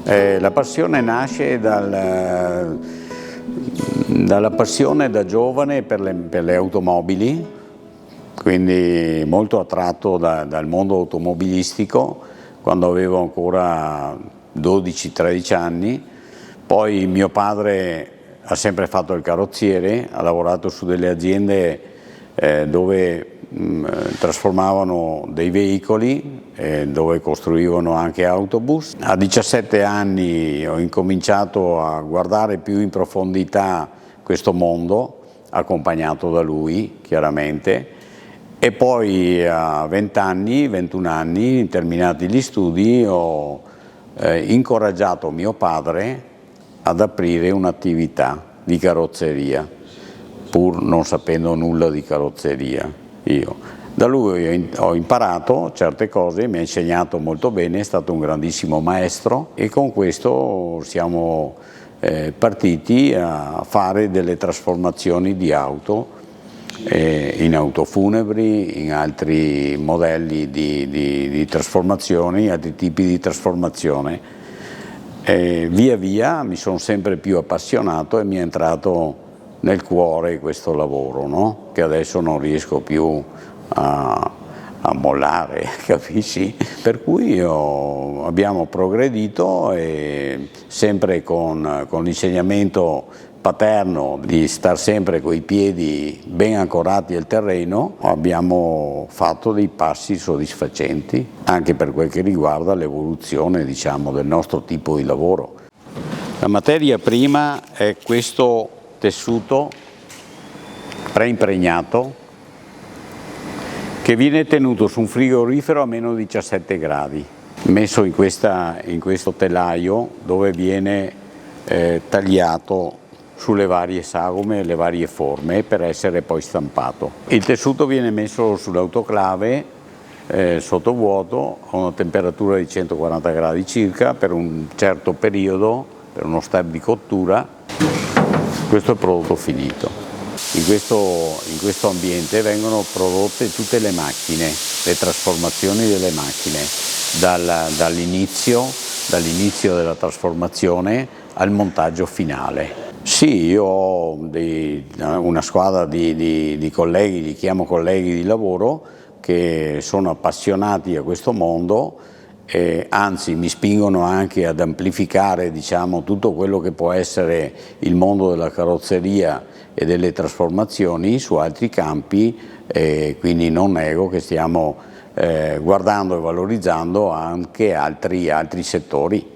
La passione nasce dalla passione da giovane per le automobili, quindi molto attratto dal mondo automobilistico quando avevo ancora 12-13 anni. Poi mio padre ha sempre fatto il carrozziere, ha lavorato su delle aziende dove trasformavano dei veicoli, dove costruivano anche autobus. A 17 anni ho incominciato a guardare più in profondità questo mondo, accompagnato da lui chiaramente, e poi a 20 anni, 21 anni, terminati gli studi, ho incoraggiato mio padre ad aprire un'attività di carrozzeria, pur non sapendo nulla di carrozzeria io. Da lui ho imparato certe cose, mi ha insegnato molto bene, è stato un grandissimo maestro, e con questo siamo partiti a fare delle trasformazioni di auto, in auto funebri, in altri modelli di trasformazione, altri tipi di trasformazione. Via via mi sono sempre più appassionato e mi è entrato nel cuore questo lavoro, no? Che adesso non riesco più a mollare, capisci? Per cui abbiamo progredito, e sempre con l'insegnamento paterno di star sempre coi piedi ben ancorati al terreno, abbiamo fatto dei passi soddisfacenti anche per quel che riguarda l'evoluzione, diciamo, del nostro tipo di lavoro. La materia prima è questo tessuto preimpregnato che viene tenuto su un frigorifero a meno 17 gradi, messo in questo telaio dove viene tagliato sulle varie sagome e le varie forme per essere poi stampato. Il tessuto viene messo sull'autoclave sottovuoto a una temperatura di 140 gradi circa per un certo periodo, per uno step di cottura. Questo è il prodotto finito. In questo ambiente vengono prodotte tutte le macchine, le trasformazioni delle macchine, dall'inizio della trasformazione al montaggio finale. Sì, io ho una squadra di colleghi, li chiamo colleghi di lavoro, che sono appassionati a questo mondo, anzi mi spingono anche ad amplificare, diciamo, tutto quello che può essere il mondo della carrozzeria e delle trasformazioni su altri campi, quindi non nego che stiamo guardando e valorizzando anche altri settori.